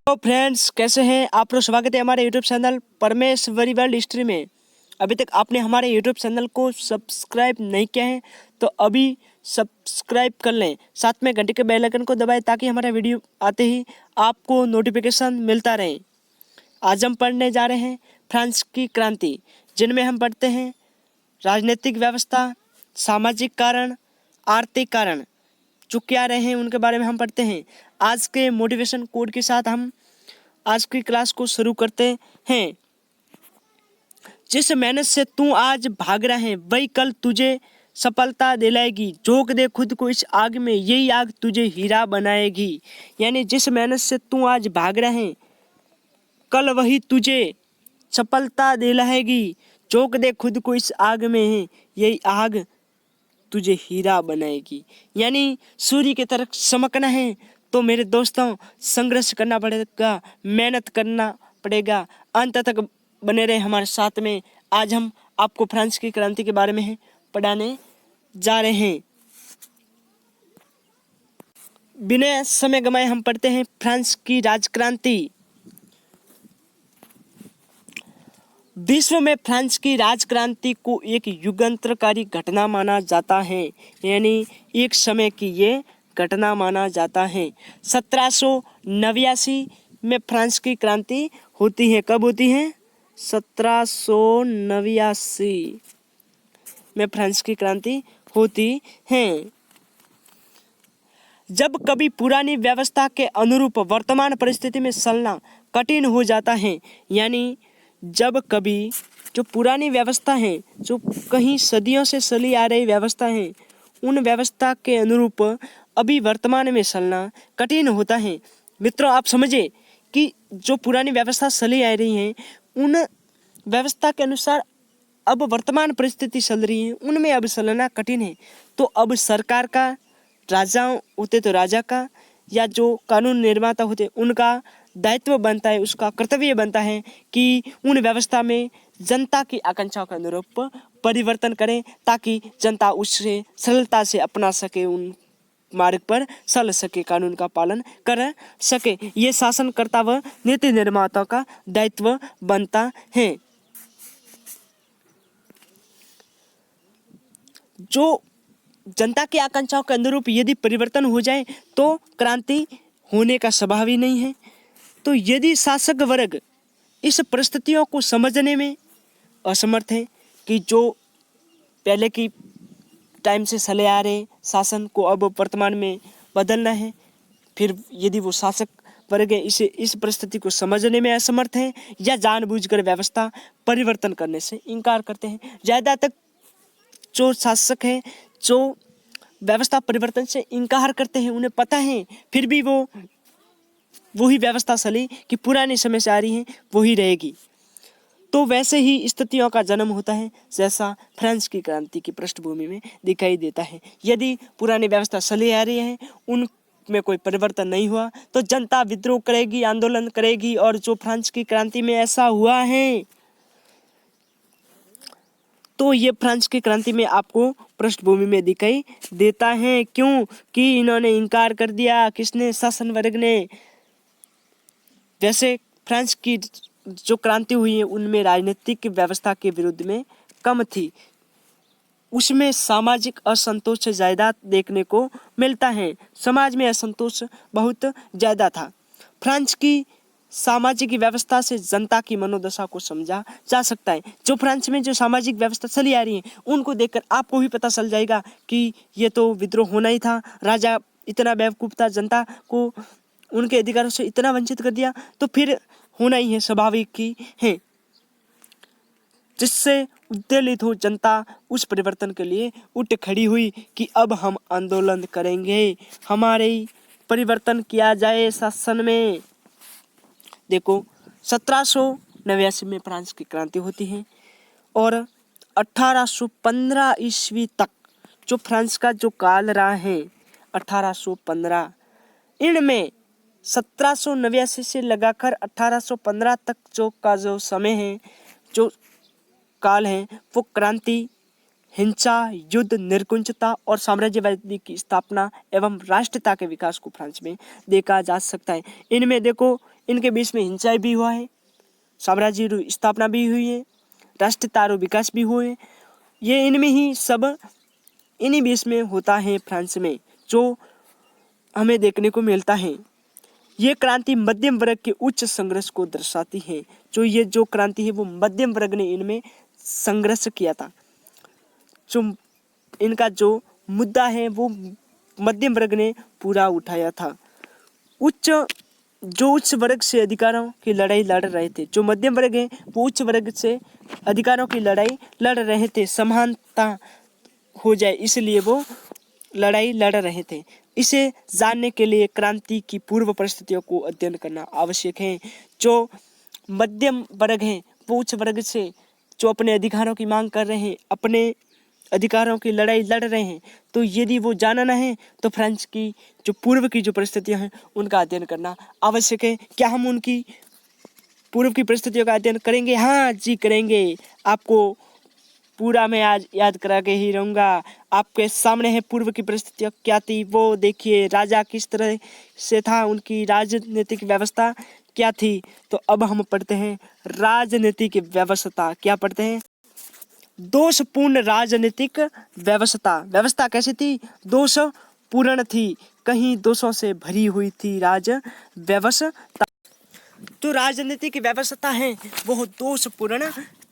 तो फ्रेंड्स, कैसे हैं आप लोग। स्वागत है हमारे यूट्यूब चैनल परमेश्वरी वर्ल्ड हिस्ट्री में। अभी तक आपने हमारे यूट्यूब चैनल को सब्सक्राइब नहीं किया है तो अभी सब्सक्राइब कर लें, साथ में घंटे के बेल आइकन को दबाएं ताकि हमारा वीडियो आते ही आपको नोटिफिकेशन मिलता रहे। आज हम पढ़ने जा रहे हैं फ्रांस की क्रांति, जिनमें हम पढ़ते हैं राजनीतिक व्यवस्था, सामाजिक कारण, आर्थिक कारण जो क्या रहे हैं उनके बारे में हम पढ़ते हैं। आज के मोटिवेशन कोड के साथ हम आज की क्लास को शुरू करते हैं। जिस मेहनत से तू आज भाग रहा है वही कल तुझे सफलता दिलाएगी। झोंक दे खुद को इस आग में, यही आग तुझे हीरा बनाएगी। यानी जिस मेहनत से तू आज भाग रहा है कल वही तुझे सफलता दिलाएगी। झोंक दे खुद को इस आग में, यही आग तुझे हीरा बनाएगी। यानी सूर्य की तरफ चमकना है तो मेरे दोस्तों संघर्ष करना पड़ेगा, मेहनत करना पड़ेगा। अंत तक बने रहे हमारे साथ में। आज हम आपको फ्रांस की क्रांति के बारे में पढ़ाने जा रहे हैं। बिना समय गंवाए हम पढ़ते हैं फ्रांस की राजक्रांति। विश्व में फ्रांस की राजक्रांति को एक युगांतरकारी घटना माना जाता है। यानी एक समय की ये घटना माना जाता है। 1789 में फ्रांस की क्रांति होती है। कब होती है? 1789 में फ्रांस की क्रांति होती है। जब कभी पुरानी व्यवस्था के अनुरूप वर्तमान परिस्थिति में चलना कठिन हो जाता है, यानी जब कभी जो पुरानी व्यवस्था है, जो कहीं सदियों से चली आ रही व्यवस्था है, उन व्यवस्था के अनुरूप अभी वर्तमान में चलना कठिन होता है। मित्रों, आप समझे कि जो पुरानी व्यवस्था चली आ रही है उन व्यवस्था के अनुसार अब वर्तमान परिस्थिति चल रही है, उनमें अब चलना कठिन है। तो अब सरकार का, राजा होते तो राजा का, या जो कानून निर्माता होते उनका दायित्व बनता है, उसका कर्तव्य बनता है कि उन व्यवस्था में जनता की आकांक्षाओं के अनुरूप परिवर्तन करें ताकि जनता उससे सरलता से अपना सके, उन मार्ग पर चल सके, कानून का पालन कर सके। ये शासनकर्ता व नीति निर्माता का दायित्व बनता है। जो जनता की आकांक्षाओं के अनुरूप यदि परिवर्तन हो जाए तो क्रांति होने का स्वभाव ही नहीं है। तो यदि शासक वर्ग इस परिस्थितियों को समझने में असमर्थ है कि जो पहले की टाइम से चले आ रहे शासन को अब वर्तमान में बदलना है, फिर यदि वो शासक वर्ग इसे इस परिस्थिति को समझने में असमर्थ है या जानबूझकर व्यवस्था परिवर्तन करने से इनकार करते हैं। ज़्यादातर जो शासक है जो व्यवस्था परिवर्तन से इनकार करते हैं, उन्हें पता है फिर भी वही व्यवस्था चली कि पुराने समय से आ रही है वही रहेगी। तो वैसे ही स्थितियों का जन्म होता है जैसा फ्रांस की क्रांति की पृष्ठभूमि में दिखाई देता है। यदि पुरानी व्यवस्था चली आ रही है, उनमें कोई परिवर्तन नहीं हुआ तो जनता विद्रोह करेगी, आंदोलन करेगी, और जो फ्रांस की क्रांति में ऐसा हुआ है। तो ये फ्रांस की क्रांति में आपको पृष्ठभूमि में दिखाई देता है। क्यों कि इन्होंने इनकार कर दिया, किसने? शासन वर्ग ने। वैसे फ्रांस की जो क्रांति हुई है उनमें राजनीतिक व्यवस्था के विरुद्ध में कम थी, उसमें सामाजिक असंतोष ज़्यादा देखने को मिलता है। समाज में असंतोष बहुत ज़्यादा था। फ्रांस की सामाजिक व्यवस्था से जनता की मनोदशा को समझा जा सकता है। जो फ्रांस में जो सामाजिक व्यवस्था चली आ रही है उनको देखकर आपको भी पता चल जाएगा कि ये तो विद्रोह होना ही था, राजा इतना बेवकूफ़ था, जनता को उनके अधिकारों से इतना वंचित कर दिया, तो फिर होना ही है, स्वाभाविक ही है। जिससे उत्तेजित हो जनता उस परिवर्तन के लिए उठ खड़ी हुई कि अब हम आंदोलन करेंगे, हमारे परिवर्तन किया जाए शासन में। देखो, 1789 में फ्रांस की क्रांति होती है और 1815 ईस्वी तक जो फ्रांस का जो काल रहा है 1815, इनमें 1789 से लगाकर 1815 तक जो का जो समय है, जो काल है, वो क्रांति हिंसा, युद्ध, निरकुंचता और साम्राज्यवादी की स्थापना एवं राष्ट्रता के विकास को फ्रांस में देखा जा सकता है। इनमें देखो, इनके बीच में हिंसा भी हुआ है, साम्राज्य स्थापना भी हुई है, राष्ट्रता विकास भी हुए। ये इनमें ही सब इन्हीं बीच में होता है फ्रांस में, जो हमें देखने को मिलता है। ये क्रांति मध्यम वर्ग के उच्च संघर्ष को दर्शाती है। जो क्रांति है वो मध्यम वर्ग ने इनमें संघर्ष किया था। जो इनका जो मुद्दा है वो मध्यम वर्ग ने पूरा उठाया था। उच्च वर्ग से अधिकारों की लड़ाई लड़ रहे थे। जो मध्यम वर्ग है वो उच्च वर्ग से अधिकारों की लड़ाई लड़ रहे थे, समानता हो जाए इसलिए वो लड़ाई लड़ रहे थे। इसे जानने के लिए क्रांति की पूर्व परिस्थितियों को अध्ययन करना आवश्यक है। जो मध्यम वर्ग है वो उच्च वर्ग से जो अपने अधिकारों की मांग कर रहे हैं, अपने अधिकारों की लड़ाई लड़ रहे हैं, तो यदि वो जानना है तो फ्रांस की जो पूर्व की जो परिस्थितियां हैं उनका अध्ययन करना आवश्यक है। क्या हम उनकी पूर्व की परिस्थितियों का अध्ययन करेंगे? हाँ जी करेंगे। आपको पूरा मैं आज याद करा के ही रहूँगा। आपके सामने है पूर्व की परिस्थितियाँ क्या थी वो देखिए। राजा किस तरह से था, उनकी राजनीतिक व्यवस्था क्या थी। तो अब हम पढ़ते हैं राजनीतिक व्यवस्था। क्या पढ़ते हैं? दोषपूर्ण राजनीतिक व्यवस्था कैसी थी? दोषपूर्ण थी, कहीं दोषों से भरी हुई थी राज व्यवस्था। तो राजनीतिक व्यवस्था है वो दोषपूर्ण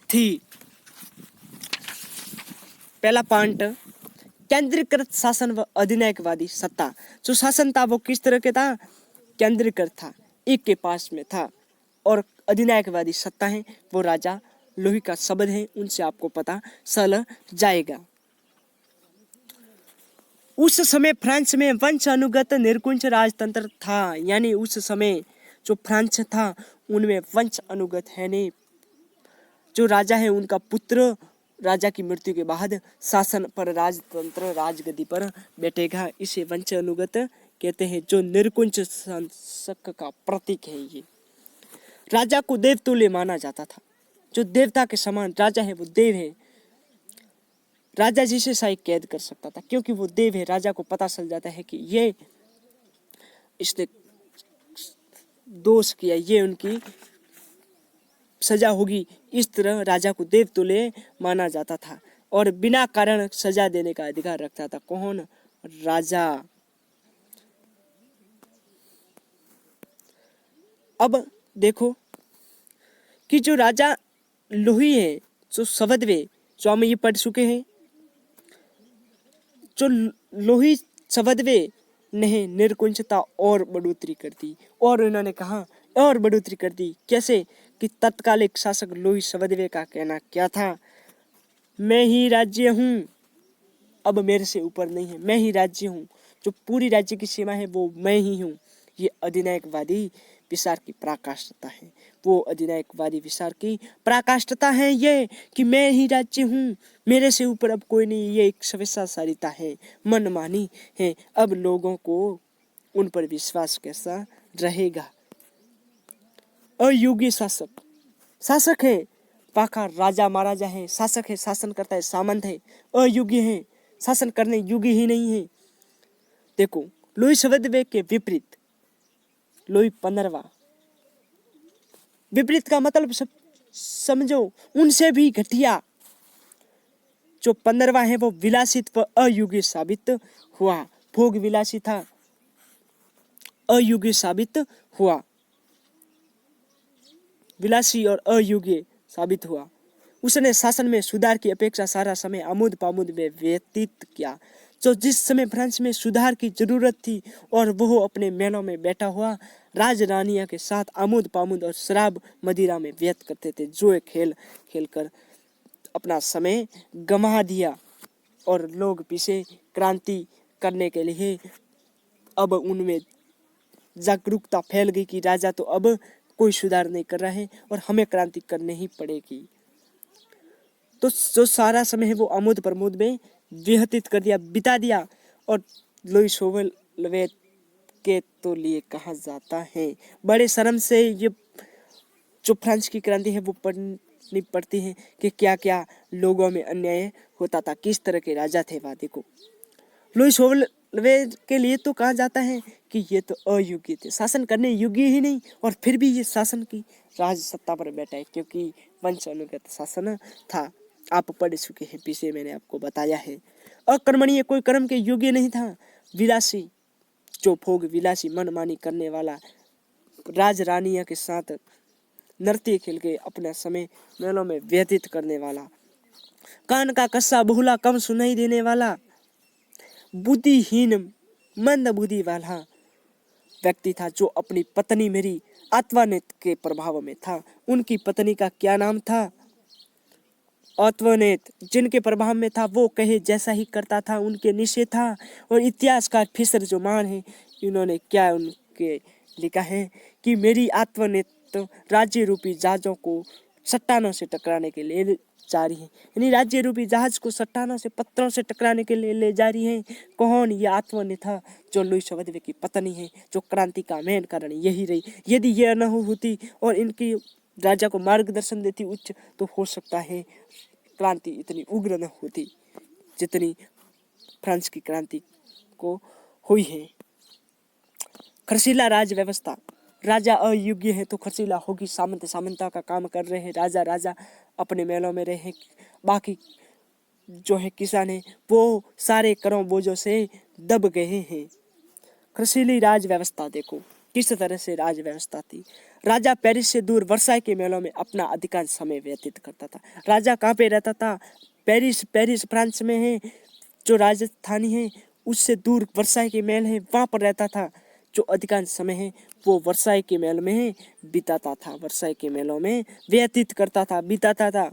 थी। पहला पॉइंट, केंद्रीकृत शासन व अधिनायकवादी सत्ता। जो शासन था वो किस तरह के था? केंद्रीकृत था, एक के पास में था। और अधिनायकवादी सत्ता है वो राजा लोही का शब्द है, उनसे आपको पता चल जाएगा। उस समय फ्रांस में वंश अनुगत निरकुंच राजतंत्र था। यानी उस समय जो फ्रांस था उनमें वंश अनुगत है नहीं। जो राजा है उनका पुत्र राजा की मृत्यु के बाद शासन पर राजतंत्र राजगद्दी पर बैठेगा। इसे वंश अनुगत कहते हैं। जो निरकुंच शासक का प्रतीक है, ये राजा को देवतुल्य माना जाता था। जो देवता के समान राजा है वो देव है। राजा जिसे शाही कैद कर सकता था क्योंकि वो देव है। राजा को पता चल जाता है कि ये इसने दोष किया, ये उनकी सजा होगी। इस तरह राजा को देवतुल्य माना जाता था और बिना कारण सजा देने का अधिकार रखता था। कौन? राजा। अब देखो कि जो राजा लोही है, जो सवदवे, जो हम ये पढ़ चुके हैं, जो लोही सवदवे ने निरकुंचता और बढ़ोतरी कर दी। और उन्होंने कहा और बढ़ोतरी कर दी। कैसे? कि तत्कालिक शासक लोही सवदवे का कहना क्या था? मैं ही राज्य हूँ, अब मेरे से ऊपर नहीं है, मैं ही राज्य हूँ, जो पूरी राज्य की सीमा है वो मैं ही हूँ। ये अधिनायकवादी विचार की पराकाष्ठता है। वो अधिनायकवादी विचार की पराकाष्ठता है ये कि मैं ही राज्य हूँ, मेरे से ऊपर अब कोई नहीं। ये एक स्वेच्छाचारिता है, मनमानी है। अब लोगों को उन पर विश्वास कैसा रहेगा? अयोग्य शासक है, पाखा राजा महाराजा है, शासक है, शासन करता है, सामंत है, अयोग्य है, शासन करने योग्य ही नहीं है। देखो लुई सवदवे के विपरीत लुई 15वां, विपरीत का मतलब सब समझो, उनसे भी घटिया। जो 15वां है वो विलासित व अयोग्य साबित हुआ। भोग विलासी था, अयोग्य साबित हुआ, विलासी और अयोग्य साबित हुआ। उसने शासन में सुधार की अपेक्षा सारा समय आमुद पामुद में व्यतीत किया। जो जिस समय फ्रांस में सुधार की जरूरत थी और वो अपने महलों में बैठा हुआ राजरानियों के साथ आमुद पामुद और शराब मदिरा में व्यत करते थे। जो खेल खेलकर अपना समय गंवा दिया और लोग पीछे क्रांति करने के लिए अब उनमें जागरूकता फैल गई कि राजा तो अब कोई सुधार नहीं कर रहा है और हमें क्रांति करनी ही पड़ेगी। तो जो सारा समय है वो आमोद प्रमोद में व्यतीत कर दिया, बिता दिया। और लुई सवदवे के तो लिए कहा जाता है, बड़े शर्म से ये जो फ्रांस की क्रांति है वो सोचनी पड़ती है कि क्या क्या लोगों में अन्याय होता था, किस तरह के राजा थे वह। देखो लुईस होलवे के लिए तो कहा जाता है कि ये तो अयोग्य थे, शासन करने योग्य ही नहीं, और फिर भी ये शासन की राज सत्ता पर बैठा है, क्योंकि वंश अनुगत शासन था। आप पढ़ चुके हैं, पीछे मैंने आपको बताया है। अकर्मणीय, कोई कर्म के योग्य नहीं था। विलासी, जो भोग विलासी मनमानी करने वाला, राज रानियों के साथ नृत्य खेल के अपना समय मेलों में व्यतीत करने वाला। कान का कस्सा, बहुला, कम सुनाई देने वाला, बुद्धिहीन, मंद बुद्धि वाला व्यक्ति था, जो अपनी पत्नी मेरी आत्वानेत के प्रभाव में था। उनकी पत्नी का क्या नाम था? आत्वानेत, जिनके प्रभाव में था, वो कहे जैसा ही करता था, उनके निश्चय था। और इतिहासकार फिशर जो मान है, इन्होंने क्या उनके लिखा है कि मेरी आत्वानेत राज्य रूपी जहाजों को चट्टानों से टकराने के लिए जा रही है, यानी राज्य रूपी जहाज को चट्टानों से, पत्थरों से टकराने के लिए ले जा रही है। कौन? ये आत्वानेत था, जो लुईस होलवे की पत्नी है, जो क्रांति का मेन कारण यही रही। यदि यह न होती और इनकी राजा को मार्गदर्शन देती उच्च, तो हो सकता है क्रांति इतनी उग्र न होती जितनी फ्रांस की क्रांति को हुई है। खर्चीला राज व्यवस्था, राजा अयोग्य है तो खर्चीला होगी। सामंत सामंता का काम कर रहे हैं, राजा राजा अपने मेलों में रहे, बाकी जो है किसान है वो सारे करों बोझों से दब गए हैं। खर्चीली राज व्यवस्था देखो किस तरह से राज व्यवस्था थी। राजा पेरिस से दूर वर्साई के मेलों में अपना अधिकांश समय व्यतीत करता था। राजा कहाँ पे रहता था? पेरिस, पेरिस फ्रांस में है, जो राजधानी है उससे दूर वर्साई के मेल है, वहां पर रहता था। जो अधिकांश समय है वो वर्साई के मेल में बिताता था, वर्साई के मेलों में व्यतीत करता था, बिताता था।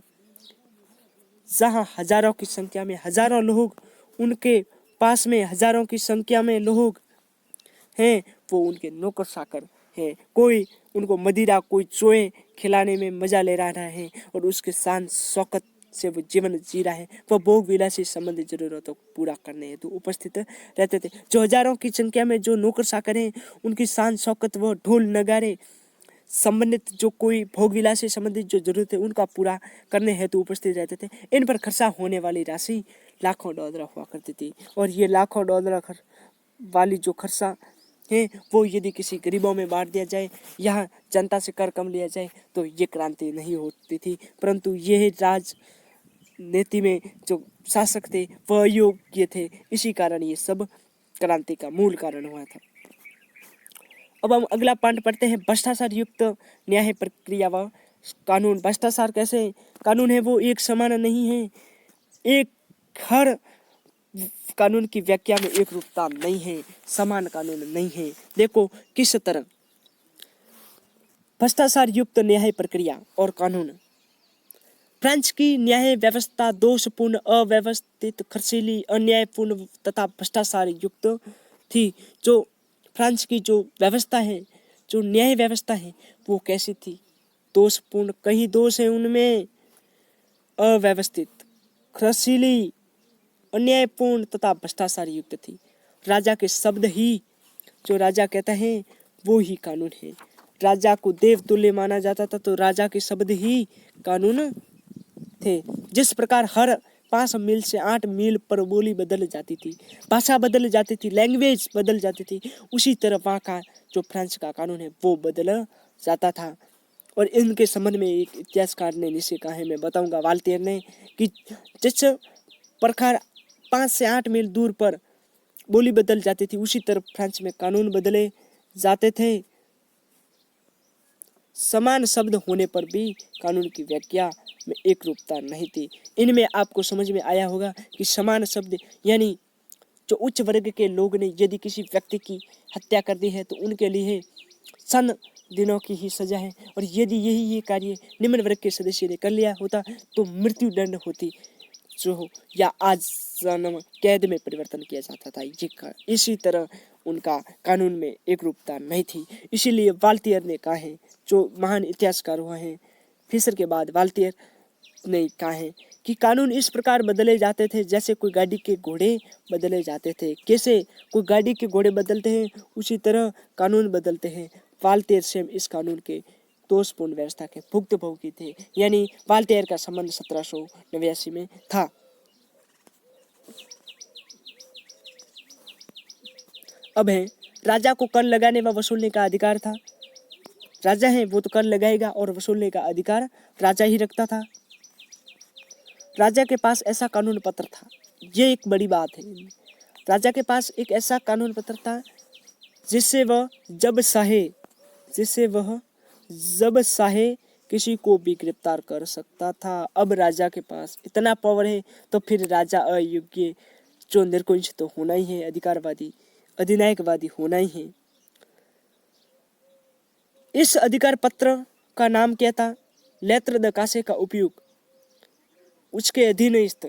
जहाँ हजारों की संख्या में हजारों लोग उनके पास में, हजारों की संख्या में लोग हैं, वो उनके नौकर चाकर हैं। कोई उनको मदिरा, कोई चोए खिलाने में मजा ले रहा है और उसके शान शौकत से वो जीवन जी रहा है। वह भोग विलासी संबंधी जरूरतों को पूरा करने हेतु उपस्थित रहते थे। जो हजारों की संख्या में जो नौकर चाकर हैं, उनकी शान शौकत व ढोल नगारे संबंधित जो कोई भोग विलासी संबंधित जो जरूरत है उनका पूरा करने हेतु उपस्थित रहते थे। इन पर खर्चा होने वाली राशि लाखों डॉलर हुआ करती थी, और ये लाखों डॉलर वाली जो खर्चा है वो यदि किसी गरीबों में बांट दिया जाए, यहाँ जनता से कर कम लिया जाए, तो ये क्रांति नहीं होती थी। परंतु ये राजनीति में जो शासक थे वह अयोग्य थे, इसी कारण ये सब क्रांति का मूल कारण हुआ था। अब हम अगला पॉइंट पढ़ते हैं, भ्रष्टाचार युक्त न्याय प्रक्रिया व कानून। भ्रष्टाचार कैसे कानून है वो एक समान नहीं है, एक हर कानून की व्याख्या में एक रूपता नहीं है, समान कानून नहीं है। देखो किस तरह भ्रष्टाचार युक्त न्याय प्रक्रिया और कानून। फ्रांस की न्याय व्यवस्था दोषपूर्ण, अव्यवस्थित, खर्चीली, अन्यायपूर्ण तथा भ्रष्टाचार युक्त थी। जो फ्रांस की जो व्यवस्था है, जो न्याय व्यवस्था है, वो कैसी थी? दोषपूर्ण, कहीं दोष है उनमें, अव्यवस्थित, खर्चीली, अन्यायपूर्ण तथा भ्रष्टाचार युक्त थी। राजा के शब्द ही, जो राजा कहता है वो ही कानून है। राजा को देवतुल्य माना जाता था, तो राजा के शब्द ही कानून थे। जिस प्रकार हर 5 मील से 8 मील पर बोली बदल जाती थी, भाषा बदल जाती थी, लैंग्वेज बदल जाती थी, उसी तरह वहाँ का जो फ्रांस का कानून है वो बदल जाता था। और इनके संबंध में एक इतिहासकार ने नीचे कहा है, मैं बताऊंगा, वाल्टेयर ने, कि जिस प्रकार 5 से 8 मील दूर पर बोली बदल जाती थी, उसी तरह फ्रांस में कानून बदले जाते थे। समान शब्द होने पर भी कानून की व्याख्या में एक रूपता नहीं थी। इनमें आपको समझ में आया होगा कि समान शब्द यानी जो उच्च वर्ग के लोग ने यदि किसी व्यक्ति की हत्या कर दी है तो उनके लिए 100 दिनों की ही सजा है, और यदि यही ये कार्य निम्न वर्ग के सदस्य ने कर लिया होता तो मृत्यु दंड होती जो हो, या आजीवन कैद में परिवर्तन किया जाता था। ये इसी तरह उनका कानून में एक रूपता नहीं थी। इसीलिए वाल्टियर ने कहा है, जो महान इतिहासकार हुआ है फिशर के बाद, वाल्टियर ने कहा है कि कानून इस प्रकार बदले जाते थे जैसे कोई गाड़ी के घोड़े बदले जाते थे। कैसे कोई गाड़ी के घोड़े बदलते हैं, उसी तरह कानून बदलते हैं। वाल्टियर सेम इस कानून के दोषपूर्ण व्यवस्था के भुक्तभोगी थे, यानी वाल्टेयर का संबंध 1789 में था। अब है राजा को कर लगाने व वसूलने का अधिकार था। राजा है वो तो कर लगाएगा और वसूलने का अधिकार राजा ही रखता था। राजा के पास ऐसा कानून पत्र था, ये एक बड़ी बात है। राजा के पास एक ऐसा कानून पत्र था जिससे वह जब चाहे किसी को भी गिरफ्तार कर सकता था। अब राजा के पास इतना पावर है तो फिर राजा अयोग्य जो निरकुंज तो होना ही है, अधिकारवादी अधिनायकवादी होना ही है। इस अधिकार पत्र का नाम क्या था? लेत्र द कासे का उपयोग उसके अधीनस्थ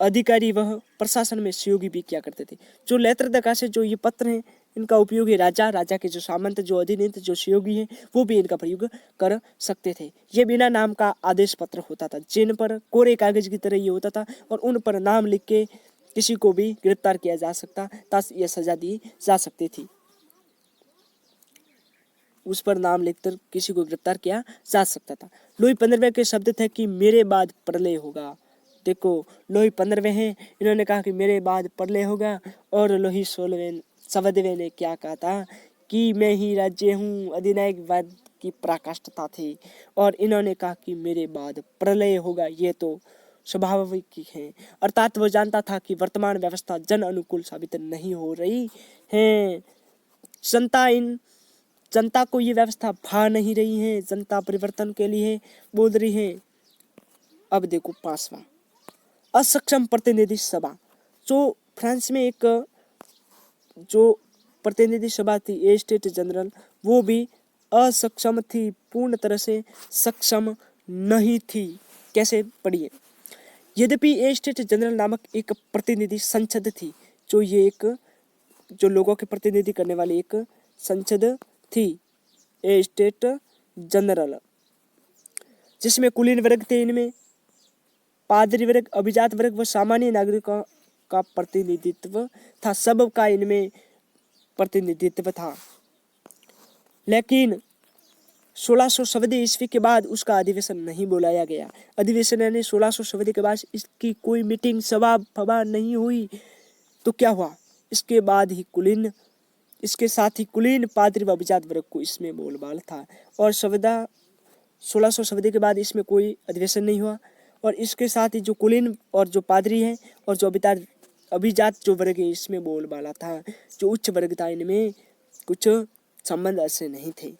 अधिकारी वह प्रशासन में सहयोगी भी किया करते थे। जो लेत्र द कासे जो ये पत्र हैं इनका उपयोग है राजा के जो सामंत जो अधीनस्थ जो सहयोगी हैं वो भी इनका प्रयोग कर सकते थे। ये बिना नाम का आदेश पत्र होता था जिन पर कोरे कागज की तरह ये होता था और उन पर नाम लिख के किसी को भी गिरफ्तार किया जा सकता था, यह सजा दी जा सकती थी। उस पर नाम लिखकर किसी को गिरफ्तार किया जा सकता था। लुई 15वें के शब्द थे कि मेरे बाद प्रलय होगा। देखो लुई 15वें हैं, इन्होंने कहा कि मेरे बाद प्रलय होगा। और लुई 16वें ने क्या कहा था कि मैं ही राज्य हूँ, अधिनायकवाद की पराकाष्ठता थी। और इन्होंने कहा कि मेरे बाद प्रलय होगा। ये तो स्वाभाविक है, अर्थात वो जानता था कि वर्तमान व्यवस्था जन अनुकूल साबित नहीं हो रही है। जनता को ये व्यवस्था भा नहीं रही है, जनता परिवर्तन के लिए बोल रही है। अब देखो 5वां, असक्षम प्रतिनिधि सभा। जो फ्रांस में एक जो प्रतिनिधि सभा थी ए स्टेट जनरल, वो भी असक्षम थी, पूर्ण तरह से सक्षम नहीं थी। कैसे? पढ़िए। यद्यपि ए स्टेट जनरल नामक एक प्रतिनिधि संसद थी, जो लोगों के प्रतिनिधि करने वाली एक संसद थी, ए स्टेट जनरल, जिसमें कुलीन वर्ग थे, इनमें पादरी वर्ग, अभिजात वर्ग व सामान्य नागरिकों का प्रतिनिधित्व था। सबका इनमें प्रतिनिधित्व था। लेकिन 1600 ईस्वी के बाद उसका अधिवेशन नहीं बुलाया गया। अधिवेशन यानी 1600 के बाद इसकी कोई मीटिंग सभा नहीं हुई। तो क्या हुआ? इसके साथ ही कुलीन, पादरी व अभिजात वर्ग को इसमें बोलबाल था। और 1600 के बाद इसमें कोई अधिवेशन नहीं हुआ। और इसके साथ ही जो कुलीन और जो पादरी हैं और जो अभिजात जो वर्ग है इसमें बोलबाला था। जो उच्च वर्ग था इनमें कुछ संबंध ऐसे नहीं थे।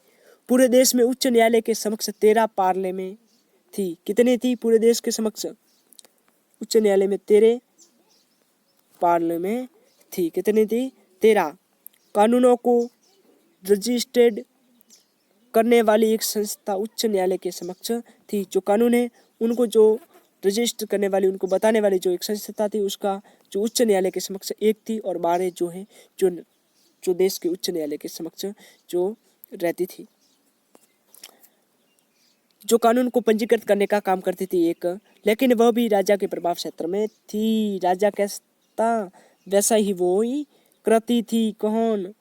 पूरे देश में उच्च न्यायालय के समक्ष 13 पार्लियामेंट थी। कितनी थी पूरे देश के समक्ष? उच्च न्यायालय में 13 पार्लियामेंट थी। कितनी थी? 13। कानूनों को रजिस्टर्ड करने वाली एक संस्था उच्च न्यायालय के समक्ष थी। जो कानून है उनको जो रजिस्टर करने वाली, उनको बताने वाली जो एक संस्था थी, उसका जो उच्च न्यायालय के समक्ष एक थी और 12 जो है जो देश के उच्च न्यायालय के समक्ष जो रहती थी, जो कानून को पंजीकृत करने का काम करती थी एक। लेकिन वह भी राजा के प्रभाव क्षेत्र में थी। राजा कैसा वैसा ही वो ही करती थी। कौन?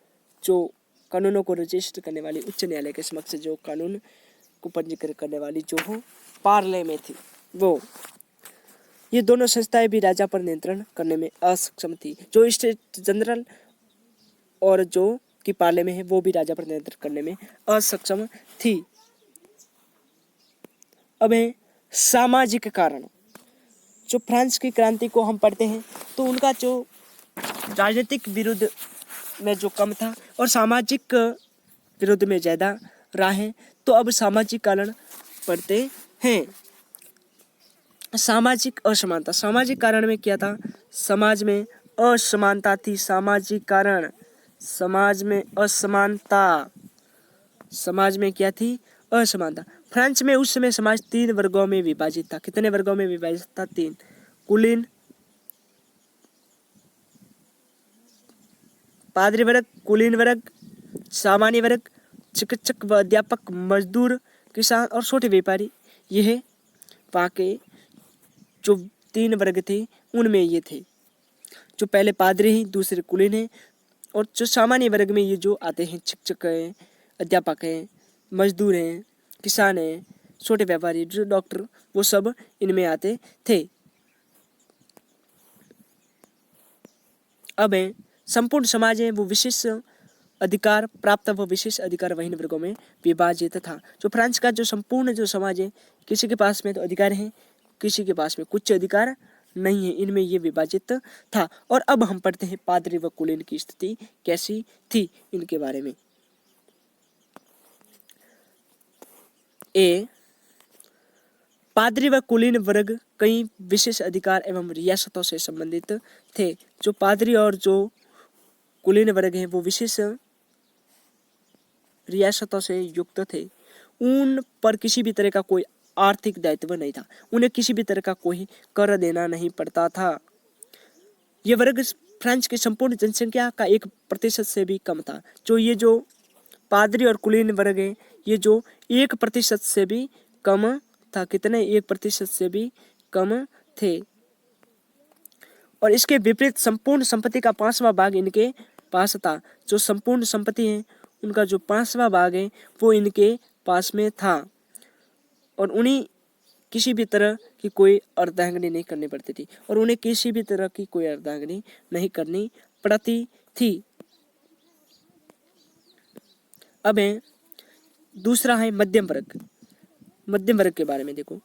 जो कानूनों को रजिस्टर करने वाली उच्च न्यायालय के समक्ष जो कानून को पंजीकृत करने वाली जो हो पार्लियामेंट थी वो। ये दोनों संस्थाएं भी राजा पर नियंत्रण करने में असक्षम थी। जो स्टेट जनरल और जो की पार्लियामेंट है वो भी राजा पर नियंत्रण करने में असक्षम थी। अब है सामाजिक कारण। जो फ्रांस की क्रांति को हम पढ़ते हैं तो उनका जो राजनीतिक विरुद्ध में जो कम था और सामाजिक विरुद्ध में ज़्यादा रहा है। तो अब सामाजिक कारण पढ़ते हैं। सामाजिक असमानता। सामाजिक कारण में क्या था? समाज में असमानता थी। सामाजिक कारण, समाज में असमानता। समाज में क्या थी? असमानता। फ्रांस में उस समय समाज 3 वर्गों में विभाजित था। कितने वर्गों में विभाजित था? 3। कुलीन, पादरी वर्ग, कुलीन वर्ग, सामान्य वर्ग, चिकित्सक व अध्यापक, मजदूर, किसान और छोटे व्यापारी। यह वहाँ के जो 3 वर्ग थे उनमें ये थे। जो पहले पादरी हैं, दूसरे कुलीन हैं और जो सामान्य वर्ग में ये जो आते हैं शिक्षक हैं, अध्यापक हैं, मजदूर हैं किसान हैं, छोटे व्यापारी, जो डॉक्टर, वो सब इनमें आते थे। अब है संपूर्ण समाज है वो विशेष अधिकार प्राप्त व विशेष अधिकार वहीन वर्गों में विभाजित था। जो फ्रांस का जो संपूर्ण जो समाज है, किसी के पास में तो अधिकार है, किसी के पास में कुछ अधिकार नहीं है, इनमें ये विभाजित था। और अब हम पढ़ते हैं पादरी व कुलीन की स्थिति कैसी थी इनके बारे में। पादरी व कुलीन वर्ग कई विशेष अधिकार एवं रियासतों से संबंधित थे। जो पादरी और जो कुलीन वर्ग हैं वो विशेष रियासतों से युक्त थे। उन पर किसी भी तरह का कोई आर्थिक दायित्व नहीं था, उन्हें किसी भी तरह का कोई कर देना नहीं पड़ता था। यह वर्ग फ्रांस की संपूर्ण जनसंख्या का 1% से भी कम था। जो पादरी और कुलीन वर्ग है, ये जो 1% से भी कम था। कितने? 1% से भी कम थे। और इसके विपरीत संपूर्ण संपत्ति का 5वां भाग इनके पास था। जो संपूर्ण संपत्ति है उनका जो 5वां भाग है वो इनके पास में था। और उन्हें किसी भी तरह की कोई अर्धांगिनी नहीं करनी पड़ती थी, और उन्हें किसी भी तरह की कोई अर्धांगिनी नहीं करनी पड़ती थी। अब है दूसरा है मध्यम वर्ग। मध्यम वर्ग के बारे में देखो।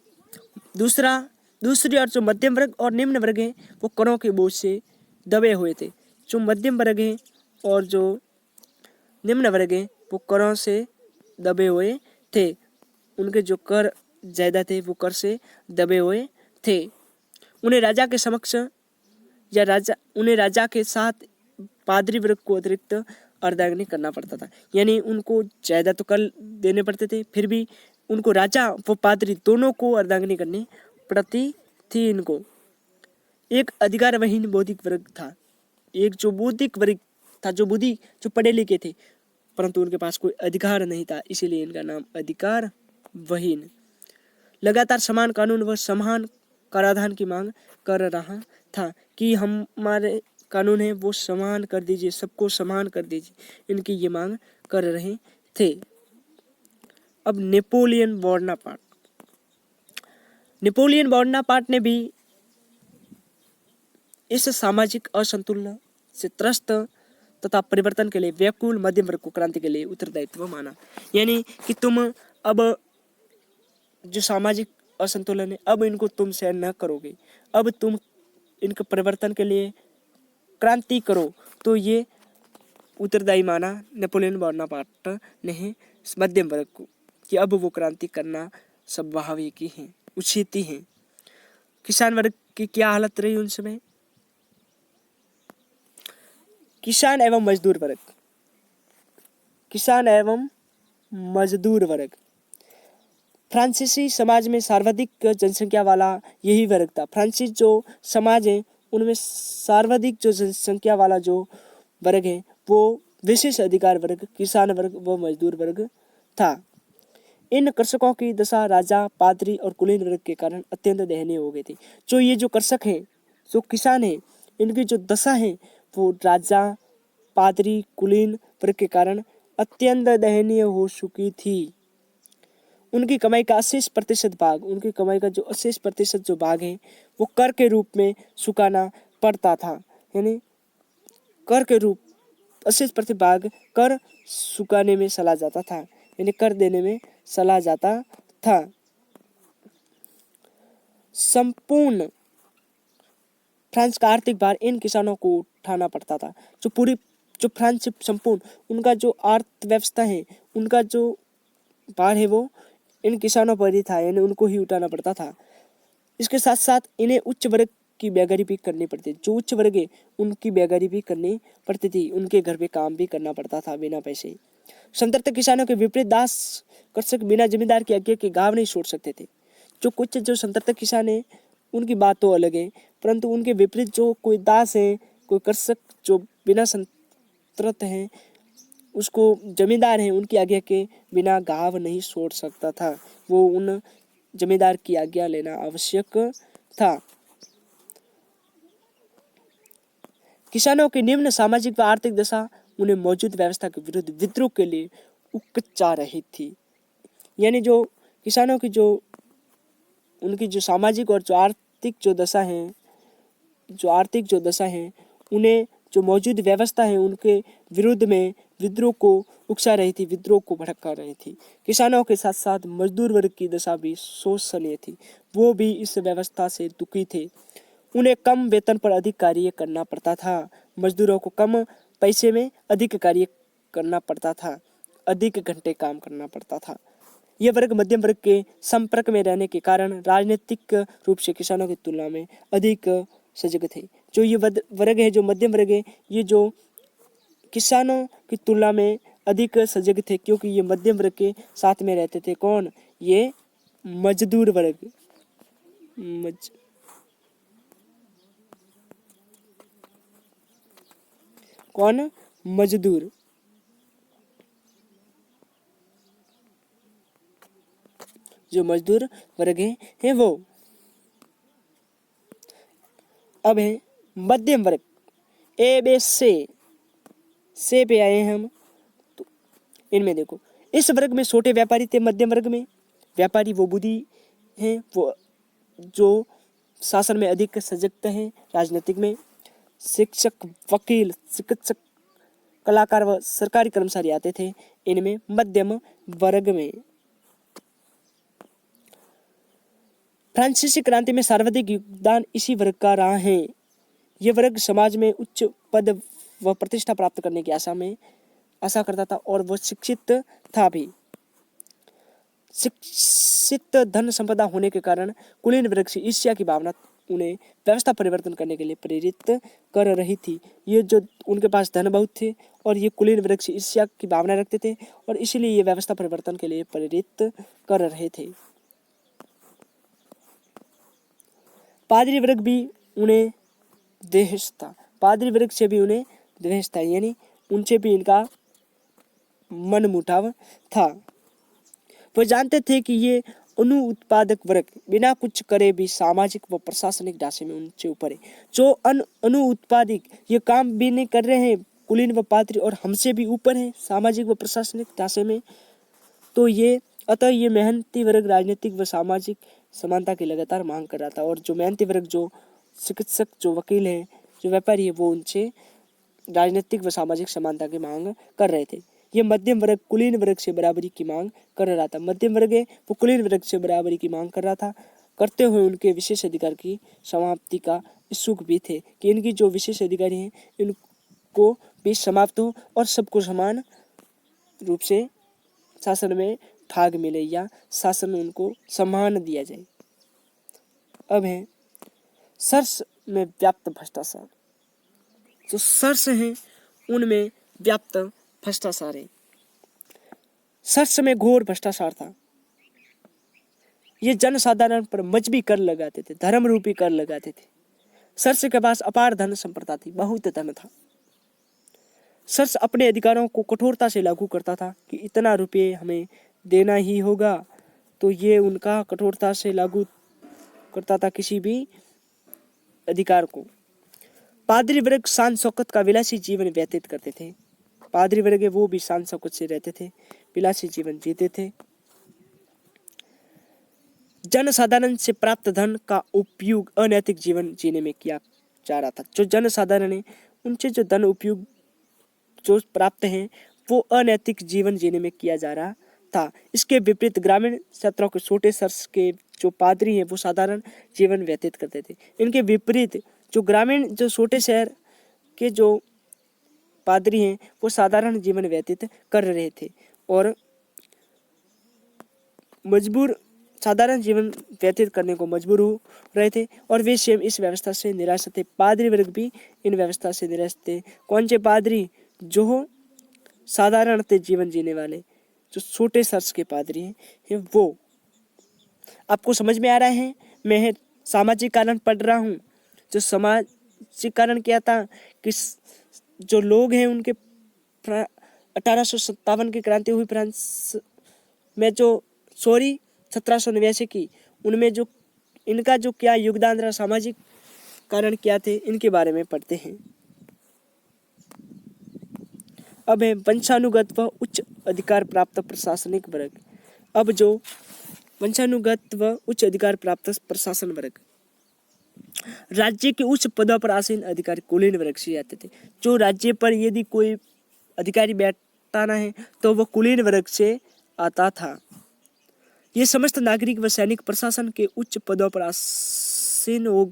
दूसरी और जो मध्यम वर्ग और निम्न वर्ग है वो करों के बोझ से दबे हुए थे। जो मध्यम वर्ग है और जो निम्न वर्ग है वो करों से दबे हुए थे। उनके जो कर ज्यादा थे वो कर से दबे हुए थे। उन्हें राजा के समक्ष या उन्हें राजा के साथ पादरी वर्ग को अतिरिक्त अर्धांगिनी करना पड़ता था। यानी उनको ज्यादा तो कर देने पड़ते थे, फिर भी उनको राजा व पादरी दोनों को अर्धांगिनी करनी पड़ती थी। इनको एक अधिकारविहीन बौद्धिक वर्ग था। एक जो बौद्धिक वर्ग था, जो पढ़े लिखे थे परंतु उनके पास कोई अधिकार नहीं था, इसीलिए इनका नाम अधिकारविहीन। लगातार समान कानून व समान कराधान की मांग कर रहा था कि हमारे कानून है वो समान कर दीजिए, सबको समान कर दीजिए, इनकी ये मांग कर रहे थे। अब नेपोलियन बोनापार्ट ने भी इस सामाजिक असंतुलन से त्रस्त तथा परिवर्तन के लिए व्याकुल मध्यम वर्ग को क्रांति के लिए उत्तरदायित्व माना। यानी कि तुम अब जो सामाजिक असंतुलन है अब इनको तुम सहन न करोगे, अब तुम इनके परिवर्तन के लिए क्रांति करो। तो ये उत्तरदायी माना नेपोलियन बोनापार्ट ने मध्यम वर्ग को कि अब वो क्रांति करना स्वाभाविक ही है, उचित ही है। किसान वर्ग की क्या हालत रही उन समय? किसान एवं मजदूर वर्ग फ्रांसीसी समाज में सर्वाधिक जनसंख्या वाला यही वर्ग था। फ्रांसीसी जो समाज है उनमें सर्वाधिक जो जनसंख्या वाला जो वर्ग है वो विशेष अधिकार वर्ग किसान वर्ग व मजदूर वर्ग था। इन कृषकों की दशा राजा, पादरी और कुलीन वर्ग के कारण अत्यंत दयनीय हो गई थी। जो ये जो कृषक हैं, जो किसान हैं, इनकी जो दशा है वो राजा, पादरी, कुलीन वर्ग के कारण अत्यंत दयनीय हो चुकी थी। उनकी कमाई का 80% भाग, उनकी कमाई का जो 80% जो भाग है वो कर के रूप में चुकाना पड़ता था। यानी कर के रूप 80% भाग कर चुकाने में चला जाता था, यानी कर देने में चला जाता था। संपूर्ण फ्रांस का आर्थिक भार इन किसानों को उठाना पड़ता था। जो फ्रांस संपूर्ण उनका जो अर्थव्यवस्था है, उनका जो भार है वो इन किसानों पर ही था, यानी उनको ही उठाना पड़ता था। इसके साथ साथ इन्हें उच्च वर्ग की बेगारी भी करनी पड़ती थी। जो उच्च वर्ग है उनकी बेगारी भी करनी पड़ती थी, उनके घर पे काम भी करना पड़ता था बिना पैसे। संतर्त किसानों के विपरीत दास कृषक बिना जमींदार की आज्ञा के गाँव नहीं छोड़ सकते थे। जो कुछ जो संतर्त किसान है उनकी बात तो अलग है, परंतु उनके विपरीत जो कोई दास है, कोई कृषक जो बिना संतर्त है, उसको जमींदार है उनकी आज्ञा के बिना गाँव नहीं छोड़ सकता था। वो उन जमींदार की आज्ञा लेना आवश्यक था। किसानों की निम्न सामाजिक व आर्थिक दशा उन्हें मौजूद व्यवस्था के विरुद्ध विद्रोह के लिए उकसा रही थी। यानी जो किसानों की जो उनकी जो सामाजिक और जो आर्थिक जो दशा है, उन्हें जो मौजूद व्यवस्था है उनके विरुद्ध में विद्रोह को उकसा रही थी, विद्रोह को भड़का रही थी। किसानों के साथ साथ मजदूर वर्ग की दशा भी शोषणीय थी। वो भी इस व्यवस्था से दुखी थे। उन्हें कम वेतन पर अधिक कार्य करना पड़ता था। मजदूरों को कम पैसे में अधिक कार्य करना पड़ता था, अधिक घंटे काम करना पड़ता था। ये वर्ग मध्यम वर्ग के संपर्क में रहने के कारण राजनीतिक रूप से किसानों की तुलना में अधिक सजग थे। जो ये वर्ग है, जो मध्यम वर्ग है, ये जो किसानों की तुलना में अधिक सजग थे, क्योंकि ये मध्यम वर्ग के साथ में रहते थे। कौन? ये मजदूर वर्ग। कौन? मजदूर। जो मजदूर वर्ग है वो। अब है मध्यम वर्ग। ए बे से पे आए हैं हम। तो इनमें देखो, इस वर्ग में छोटे व्यापारी थे। मध्यम वर्ग में व्यापारी वो बुद्धि हैं, वो जो शासन में अधिक सजगता है। राजनीतिक में शिक्षक, वकील, चिकित्सक, कलाकार व सरकारी कर्मचारी आते थे इनमें मध्यम वर्ग में। फ्रांसीसी क्रांति में सर्वाधिक योगदान इसी वर्ग का रहा है। यह वर्ग समाज में उच्च पद व प्रतिष्ठा प्राप्त करने की आशा करता था और वह शिक्षित था भी। शिक्षित धन संपदा होने के कारण कुलीन वर्ग से ईर्ष्या की भावना उन्हें व्यवस्था परिवर्तन करने के लिए प्रेरित कर रही थी। ये जो उनके पास धन बहुत थे और ये कुलीन वर्ग से ईर्ष्या की भावना रखते थे और इसीलिए ये व्यवस्था परिवर्तन के लिए प्रेरित कर रहे थे। पादरी वर्ग भी उन्हें द्वेष था। पादरी वर्ग से भी उन्हें द्वेष था, यानी उनसे भी इनका मन मुटाव था। वो जानते थे कि ये अनुत्पादक वर्ग बिना कुछ करे भी सामाजिक व प्रशासनिक ढांचे में उनसे ऊपर है। जो अनुत्पादक ये काम भी नहीं कर रहे हैं, कुलीन व पादरी, और हमसे भी ऊपर है सामाजिक व प्रशासनिक ढांचे में, तो ये अतः ये मेहनती वर्ग राजनीतिक व सामाजिक समानता की लगातार मांग कर रहा था। और जो मेहनती वर्ग, जो चिकित्सक, जो वकील है, जो व्यापारी है, वो उनसे राजनीतिक व सामाजिक समानता की मांग कर रहे थे। ये मध्यम वर्ग कुलीन वर्ग से बराबरी की मांग कर रहा था। मध्यम वर्ग है वो कुलीन वर्ग से बराबरी की मांग कर रहा था, करते हुए उनके विशेष अधिकार की समाप्ति का इच्छुक भी थे कि इनकी जो विशेष अधिकारी हैं इनको भी समाप्त हो और सबको समान रूप से शासन में भाग मिले या शासन उनको सम्मान दिया जाए। अब है सर्स में व्याप्त भ्रष्टाचार। जो सर्स हैं उनमें व्याप्त भ्रष्टाचार है। सर्स में घोर भ्रष्टाचार था। ये जनसाधारण पर मजबी कर लगाते थे, धर्म रूपी कर लगाते थे। सर्स के पास अपार धन संपदा थी, बहुत धन था। सर्स अपने अधिकारों को कठोरता से लागू करता था कि इतना रुपये हमें देना ही होगा, तो ये उनका कठोरता से लागू करता था किसी भी अधिकार को। पादरी वर्ग शान शौकत का विलासी जीवन व्यतीत करते थे। पादरी वर्ग वो भी शान शौकत से रहते थे, विलासी जीवन जीते थे। जनसाधारण से प्राप्त धन का उपयोग अनैतिक जीवन जीने में किया जा रहा था। जो जनसाधारण है उनसे जो धन उपयोग जो प्राप्त हैं वो अनैतिक जीवन जीने में किया जा रहा था। इसके विपरीत ग्रामीण क्षेत्रों के छोटे सर्स के जो पादरी हैं वो साधारण जीवन व्यतीत करते थे। इनके विपरीत जो ग्रामीण जो छोटे शहर के जो पादरी हैं वो साधारण जीवन व्यतीत कर रहे थे और साधारण जीवन व्यतीत करने को मजबूर हो रहे थे और वे स्वयं इस व्यवस्था से निराश थे। पादरी वर्ग भी इन व्यवस्था से निराश थे। कौन से पादरी? जो साधारण जीवन जीने वाले, जो छोटे सर्स के पादरी हैं वो। आपको समझ में आ रहा है? मैं सामाजिक कारण पढ़ रहा हूँ। जो सामाजिक कारण क्या था कि जो लोग हैं उनके 1857 की क्रांति हुई फ्रांस में, जो 1789 की, उनमें जो इनका जो क्या योगदान रहा, सामाजिक कारण क्या थे, इनके बारे में पढ़ते हैं। अब है वंशानुगत व उच्च अधिकार प्राप्त प्रशासनिक वर्ग। अब जो वंशानुगत व उच्च अधिकार प्राप्त प्रशासन वर्ग, राज्य के उच्च पदों पर आसीन अधिकारी कुलीन वर्ग से आते थे। जो राज्य पर यदि कोई अधिकारी बैठाना है तो वह कुलीन वर्ग से आता था। ये समस्त नागरिक व सैनिक प्रशासन के उच्च पदों पर आसीन हो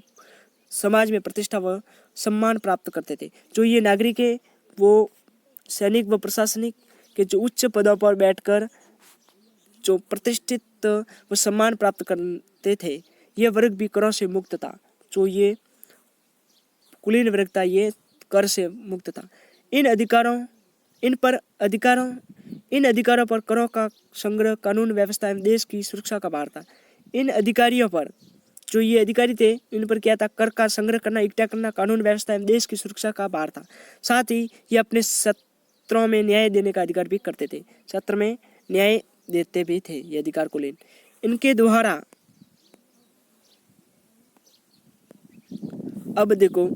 समाज में प्रतिष्ठा व सम्मान प्राप्त करते थे। जो ये नागरिक है वो सैनिक व प्रशासनिक के जो उच्च पदों पर बैठकर जो प्रतिष्ठित व सम्मान प्राप्त करते थे, यह वर्ग भी करों से मुक्त था। जो ये कुलीन वर्ग था ये कर से मुक्त था। इन अधिकारों पर करों का संग्रह, कानून व्यवस्था एवं देश की सुरक्षा का भार था। इन अधिकारियों पर, जो ये अधिकारी थे, इन पर क्या था? कर का संग्रह करना, इकट्ठा करना, कानून व्यवस्था एवं देश की सुरक्षा का भार था। साथ ही ये अपने सत्रों में न्याय देने का अधिकार भी करते थे। सत्र में न्याय देते भी थे ये अधिकार कुलीन। इनके द्वारा अब देखो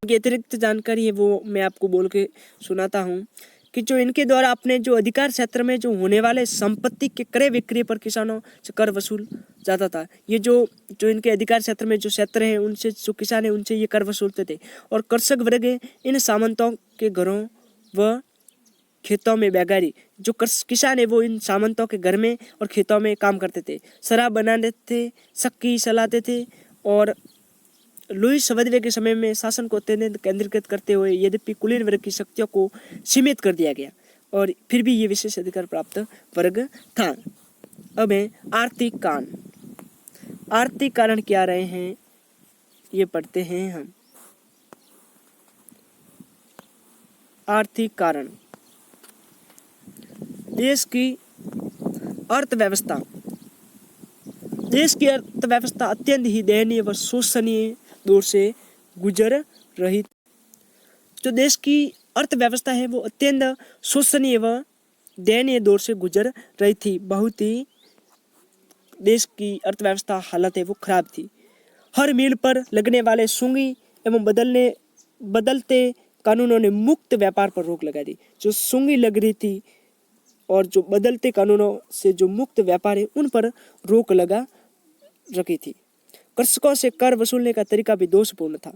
अतिरिक्त जानकारी है वो मैं आपको बोल के सुनाता हूँ कि जो इनके द्वारा अपने जो अधिकार क्षेत्र में जो होने वाले संपत्ति के क्रय विक्रय पर किसानों से कर वसूल जाता था। ये जो इनके अधिकार क्षेत्र में जो क्षेत्र हैं उनसे जो किसान है उनसे ये कर वसूलते थे। और कृषक वर्ग इन सामंतों के घरों व खेतों में बैगारी, जो किसान है वो इन सामंतों के घर में और खेतों में काम करते थे। शराब बनाते थे, शक्की चलाते थे। और लुईस सवदवे के समय में शासन को अत्यंत केंद्रीकृत करते हुए यद्यपि कुलीन वर्ग की शक्तियों को सीमित कर दिया गया और फिर भी ये विशेष अधिकार प्राप्त वर्ग था। अब है आर्थिक कारण। आर्थिक कारण क्या रहे हैं ये पढ़ते हैं हम। आर्थिक कारण, देश की अर्थव्यवस्था। देश की अर्थव्यवस्था अत्यंत ही दयनीय व शोषणीय दौर से गुजर रही। जो देश की अर्थव्यवस्था है वो अत्यंत शोषणीय व दयनीय दौर से गुजर रही थी। बहुत ही देश की अर्थव्यवस्था हालत है वो खराब थी। हर मील पर लगने वाले सूंगी एवं बदलते कानूनों ने मुक्त व्यापार पर रोक लगा दी। जो सूंगी लग रही थी और जो बदलते कानूनों से जो मुक्त व्यापार है उन पर रोक लगा रखी थी। कृषकों से कर वसूलने का तरीका भी दोषपूर्ण था।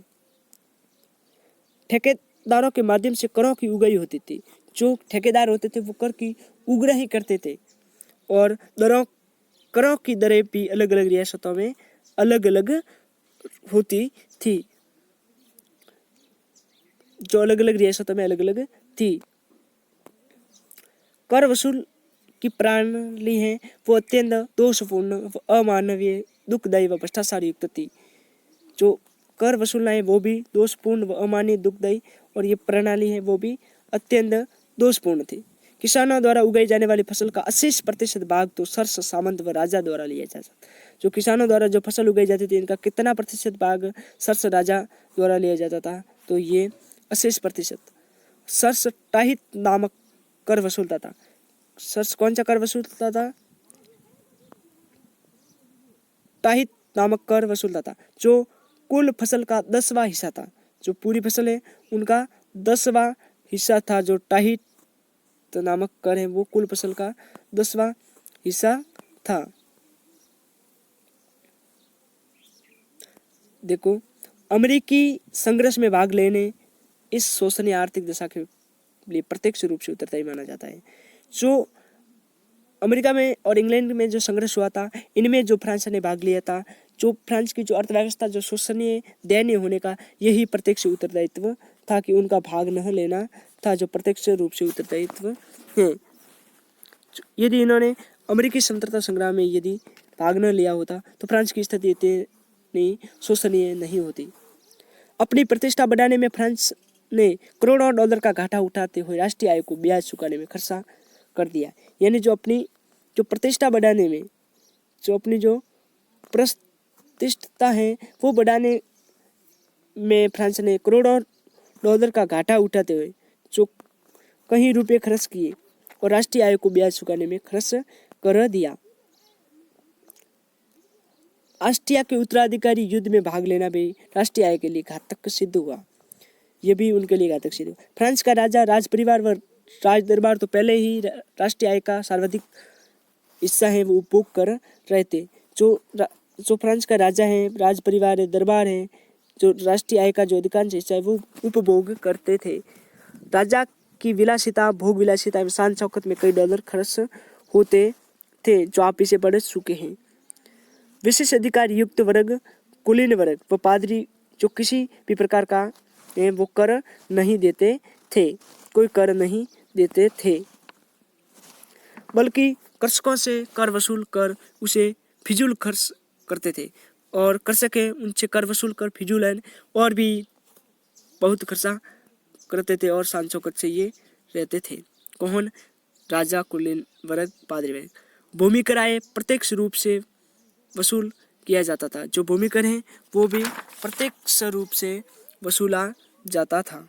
ठेकेदारों के माध्यम से करों की उगाही होती थी। जो ठेकेदार होते थे वो कर की उगाही करते थे और करों की दरें भी अलग अलग रियासतों में अलग अलग होती थी। जो अलग अलग रियासतों में अलग अलग थी। कर वसूल की प्रणाली है वो अत्यंत दोषपूर्ण, अमानवीय, दुखदायी व भ्रष्टाचार युक्त थी। जो कर वसूलना है वो भी दोषपूर्ण व अमानवीय, दुखदायी और ये प्रणाली है वो भी अत्यंत दोषपूर्ण थी। किसानों द्वारा उगाई जाने वाली फसल का 80% भाग तो सर्ष, सामंत व राजा द्वारा लिया जाता। जो किसानों द्वारा जो फसल उगाई जाती थी इनका कितना प्रतिशत भाग सर्ष, राजा द्वारा लिया जाता था? तो ये 80%। सर्ष टाहित नामक कर वसूलता था। सर्ष कौन सा कर वसूलता था? टाहित नामक कर वसूलता था, जो कुल फसल का 10वां हिस्सा था। जो पूरी फसल है उनका 10वां हिस्सा था। जो टाहित नामक कर है वो कुल फसल का 10वां हिस्सा था। देखो, अमेरिकी संघर्ष में भाग लेने इस शोषणीय आर्थिक दशा के लिए प्रत्यक्ष रूप से उत्तरदायी माना जाता है। जो अमेरिका में और इंग्लैंड में जो संघर्ष हुआ था इनमें जो फ्रांस ने भाग लिया था, जो फ्रांस की जो अर्थव्यवस्था जो शोषणीय दयनीय होने का यही प्रत्यक्ष उत्तरदायित्व था कि उनका भाग न लेना था, जो प्रत्यक्ष रूप से उत्तरदायित्व है। यदि इन्होंने अमेरिकी स्वतंत्रता संग्राम में यदि भाग न लिया होता तो फ्रांस की स्थिति इतनी शोषणीय नहीं होती। अपनी प्रतिष्ठा बढ़ाने में फ्रांस ने करोड़ों डॉलर का घाटा उठाते हुए राष्ट्रीय आय को ब्याज चुकाने में खर्चा कर दिया। यानी जो अपनी जो प्रतिष्ठा बढ़ाने में, जो अपनी जो प्रतिष्ठा है वो बढ़ाने में फ्रांस ने करोड़ों डॉलर का घाटा उठाते हुए जो कहीं रुपए खर्च किए और राष्ट्रीय आय को ब्याज चुकाने में खर्च कर दिया। ऑस्ट्रिया के उत्तराधिकारी युद्ध में भाग लेना भी राष्ट्रीय आय के लिए घातक सिद्ध हुआ। ये भी उनके लिए घातक सिद्ध हुआ। फ्रांस का राजा, राज परिवार व राज दरबार तो पहले ही राष्ट्रीय आय का सर्वाधिक हिस्सा है वो उपभोग कर रहे थे। जो फ्रांस का राजा है, राज परिवार है, दरबार है, जो राष्ट्रीय आय का जो अधिकांश हिस्सा है वो उपभोग करते थे। राजा की विलासिता, भोग विलासिता, शान शौकत में कई डॉलर खर्च होते थे, जो आप इसे पढ़ चुके हैं। विशेष अधिकार युक्त वर्ग, कुलीन वर्ग व पादरी जो किसी भी प्रकार का वो कर नहीं देते थे, कोई कर नहीं देते थे, बल्कि कृषकों से कर वसूल कर उसे फिजूल खर्च करते थे। और कृषक है उनसे कर वसूल कर फिजूल है और भी बहुत खर्चा करते थे और शान शौकत से ये रहते थे। कौन? राजा, कुलीन वर्ग, पादरी वर्ग। भूमि कराए प्रत्यक्ष रूप से वसूल किया जाता था। जो भूमि कर है वो भी प्रत्यक्ष रूप से वसूला जाता था।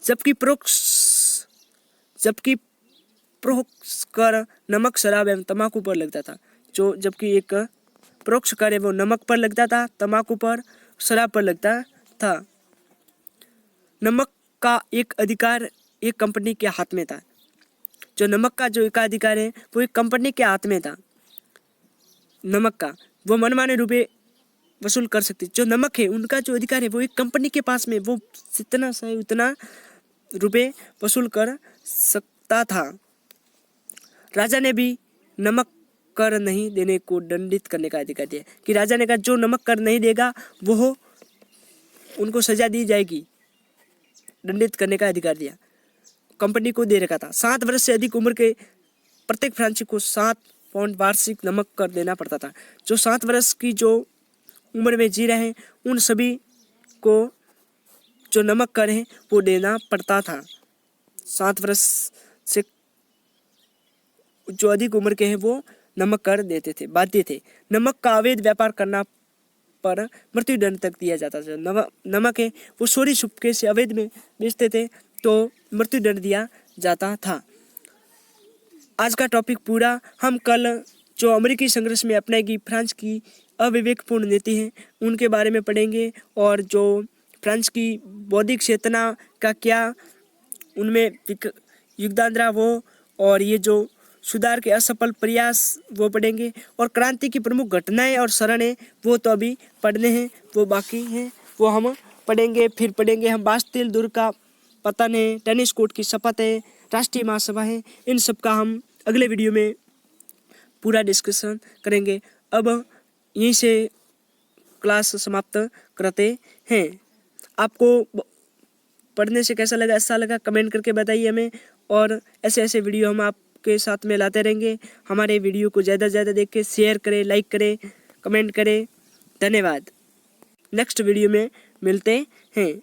जबकि परोक्ष कर नमक, शराब एवं तंबाकू पर लगता था। जो जबकि एक परोक्ष कर है वो नमक पर लगता था, तंबाकू पर, शराब पर लगता था। नमक का एक अधिकार एक कंपनी के हाथ में था। जो नमक का जो एकाधिकार है वो एक कंपनी के हाथ में था। नमक का वो मनमाने रुपए वसूल कर सकती। जो नमक है उनका जो अधिकार है वो एक कंपनी के पास में, वो जितना चाहे उतना रुपए वसूल कर सकता था। राजा ने भी नमक कर नहीं देने को दंडित करने का अधिकार दिया कि राजा ने कहा जो नमक कर नहीं देगा वो उनको सजा दी जाएगी, दंडित करने का अधिकार दिया, कंपनी को दे रखा था। 7 वर्ष से अधिक उम्र के प्रत्येक फ्रांसीसी को 7 पाउंड वार्षिक नमक कर देना पड़ता था। जो 7 वर्ष की जो उम्र में जी रहे हैं उन सभी को जो नमक कर है वो देना पड़ता था। 7 वर्ष से जो अधिक उम्र के हैं वो नमक कर देते थे, बाध्य थे। नमक का अवैध व्यापार करना पर मृत्युदंड तक दिया जाता था। नमक है वो चोरी छुपके से अवैध में बेचते थे तो मृत्युदंड दिया जाता था। आज का टॉपिक पूरा हम कल जो अमेरिकी संघर्ष में अपनाएगी फ्रांस की अविवेकपूर्ण नीति है उनके बारे में पढ़ेंगे, और जो फ्रांस की बौद्धिक चेतना का क्या उनमें योगदान रहा वो, और ये जो सुधार के असफल प्रयास वो पढ़ेंगे, और क्रांति की प्रमुख घटनाएं और शरणें वो तो अभी पढ़ने हैं, वो बाकी हैं, वो हम पढ़ेंगे। फिर पढ़ेंगे हम बास्तिल दुर्ग का पतन है, टेनिस कोर्ट की शपथ है, राष्ट्रीय महासभा है, इन सब का हम अगले वीडियो में पूरा डिस्कशन करेंगे। अब यहीं से क्लास समाप्त करते हैं। आपको पढ़ने से कैसा लगा, अच्छा लगा, कमेंट करके बताइए हमें, और ऐसे ऐसे वीडियो हम आपके साथ में लाते रहेंगे। हमारे वीडियो को ज़्यादा से ज़्यादा देख के शेयर करें, लाइक करें, कमेंट करें। धन्यवाद। नेक्स्ट वीडियो में मिलते हैं।